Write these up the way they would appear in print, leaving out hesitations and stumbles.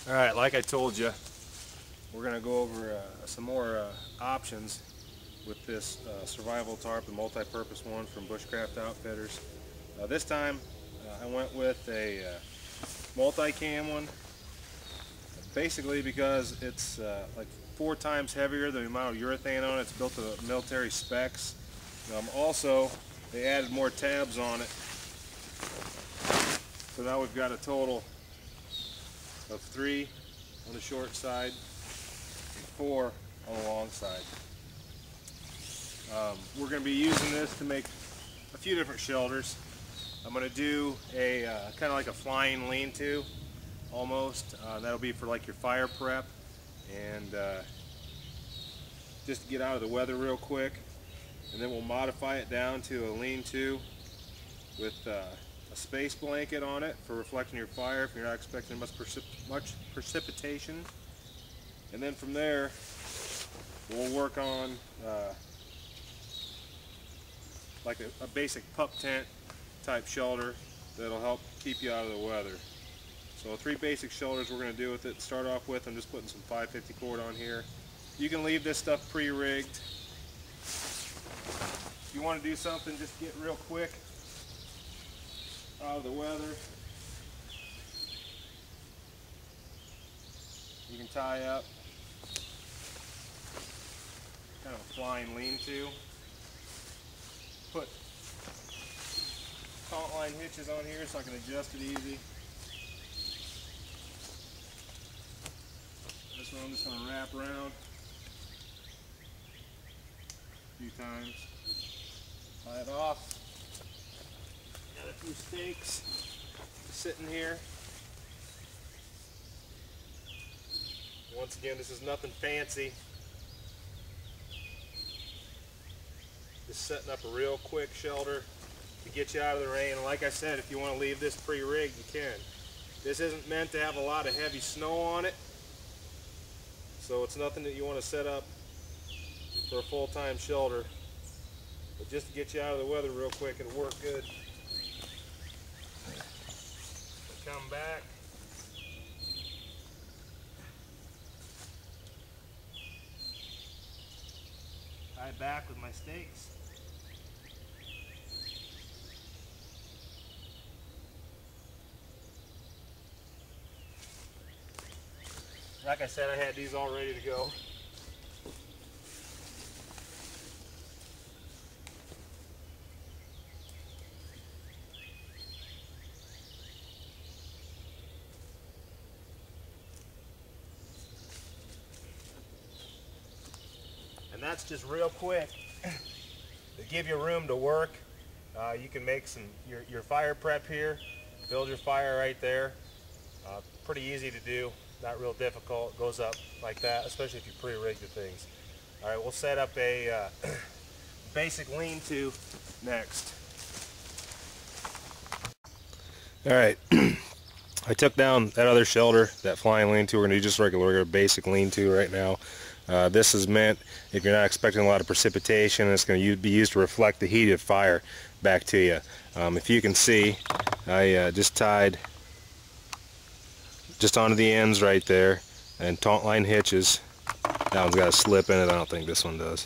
Alright, like I told you, we're going to go over some more options with this survival tarp, the multi-purpose one from Bushcraft Outfitters. This time I went with a multi-cam one, basically because it's like 4 times heavier than the amount of urethane on it. It's built to military specs. Also, they added more tabs on it, so now we've got a total of 3 on the short side and 4 on the long side. We're going to be using this to make a few different shelters. I'm going to do a kind of like a flying lean-to almost. That'll be for like your fire prep and just to get out of the weather real quick. And then we'll modify it down to a lean-to with a space blanket on it for reflecting your fire if you're not expecting much precipitation. And then from there we'll work on like a basic pup tent type shelter that'll help keep you out of the weather. So 3 basic shelters we're going to do with it. Start off with, I'm just putting some 550 cord on here. You can leave this stuff pre-rigged. If you want to do something just get real quick out of the weather, you can tie up kind of a flying lean-to. Put taunt line hitches on here so I can adjust it easy. This one I'm just going to wrap around a few times. Tie it off. Got a few stakes sitting here. Once again, this is nothing fancy. Just setting up a real quick shelter to get you out of the rain. And like I said, if you want to leave this pre-rigged, you can. This isn't meant to have a lot of heavy snow on it, so it's nothing that you want to set up for a full-time shelter. But just to get you out of the weather real quick, it'll work good. Come back. Tie it back with my stakes. Like I said, I had these all ready to go. And that's just real quick to give you room to work. You can make your fire prep here, build your fire right there. Pretty easy to do, not real difficult. It goes up like that, especially if you pre-rig the things. All right, we'll set up a basic lean-to next. All right, I took down that other shelter, that flying lean-to. We're going to do just regular basic lean-to right now. This is meant if you're not expecting a lot of precipitation, and it's going to be used to reflect the heat of fire back to you. If you can see, I just tied just onto the ends right there, and taunt line hitches. That one's got a slip in it. I don't think this one does.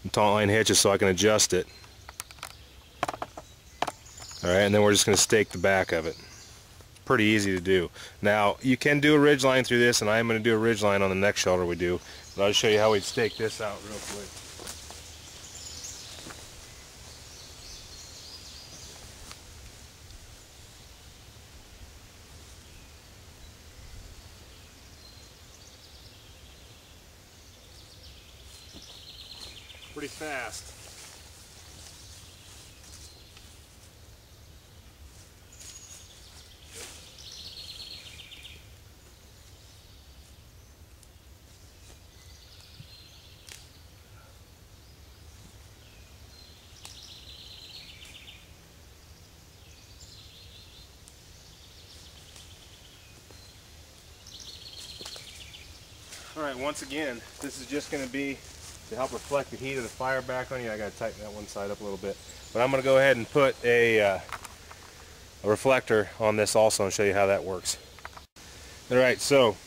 And taunt line hitches so I can adjust it. Alright, and then we're just going to stake the back of it. Pretty easy to do. Now, you can do a ridge line through this, and I am going to do a ridge line on the next shelter we do. But I'll just show you how we stake this out real quick. Pretty fast. Alright, once again, this is just going to be to help reflect the heat of the fire back on you. I got to tighten that one side up a little bit. But I'm going to go ahead and put a reflector on this also and show you how that works. Alright, so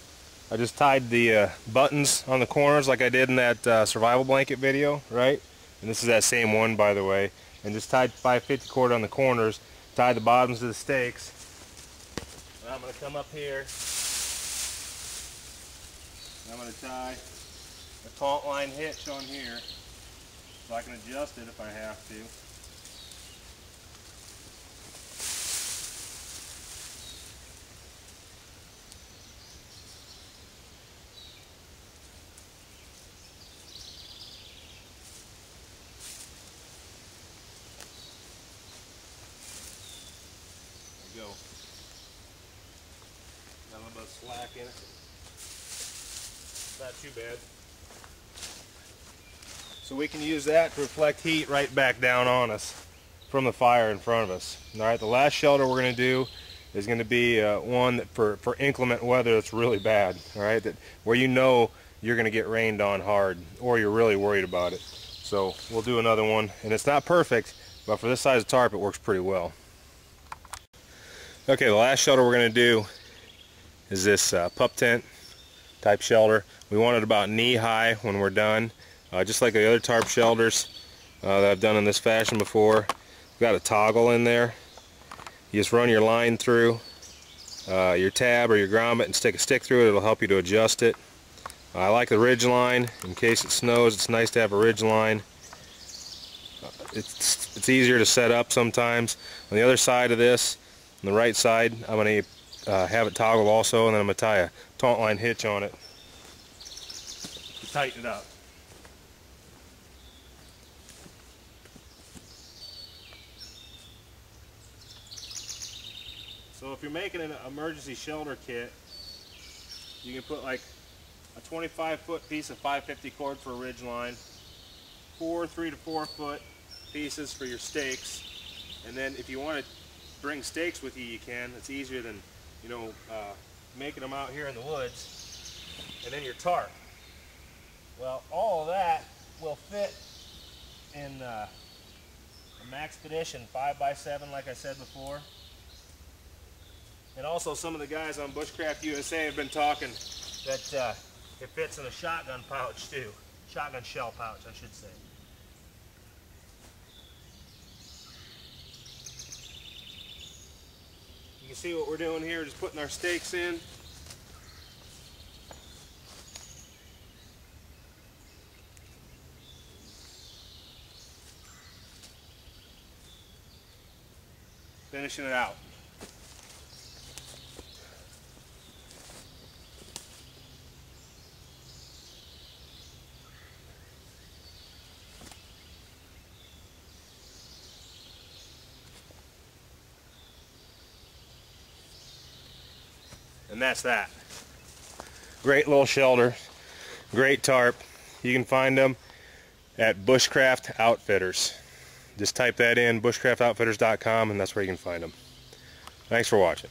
I just tied the buttons on the corners like I did in that survival blanket video, right? And this is that same one, by the way. And just tied 550 cord on the corners, tied the bottoms of the stakes. And I'm going to come up here. And I'm going to tie a taut line hitch on here so I can adjust it if I have to. Go. Got a little bit of slack in it. Not too bad. So we can use that to reflect heat right back down on us from the fire in front of us. Alright, the last shelter we're going to do is going to be one that for inclement weather that's really bad. Alright, that where you know you're going to get rained on hard or you're really worried about it. So we'll do another one, and it's not perfect, but for this size of tarp it works pretty well. Okay, the last shelter we're going to do is this pup tent type shelter. We want it about knee high when we're done, just like the other tarp shelters that I've done in this fashion before. We've got a toggle in there. You just run your line through your tab or your grommet and stick a stick through it. It'll help you to adjust it. I like the ridge line. In case it snows, it's nice to have a ridge line. It's easier to set up sometimes. On the other side of this, on the right side, I'm going to have it toggled also, and then I'm going to tie a taut line hitch on it to tighten it up. So if you're making an emergency shelter kit, you can put like a 25-foot piece of 550 cord for a ridge line, 3 to 4 foot pieces for your stakes, and then if you want to bring stakes with you, you can. It's easier than, you know, making them out here in the woods. And then your tarp. Well, all of that will fit in a Maxpedition 5x7, like I said before. And also, some of the guys on Bushcraft USA have been talking that it fits in a shotgun pouch too. Shotgun shell pouch, I should say. You can see what we're doing here, just putting our stakes in. Finishing it out. And that's that. Great little shelter, great tarp. You can find them at Bushcraft Outfitters. Just type that in, bushcraftoutfitters.com, and that's where you can find them. Thanks for watching.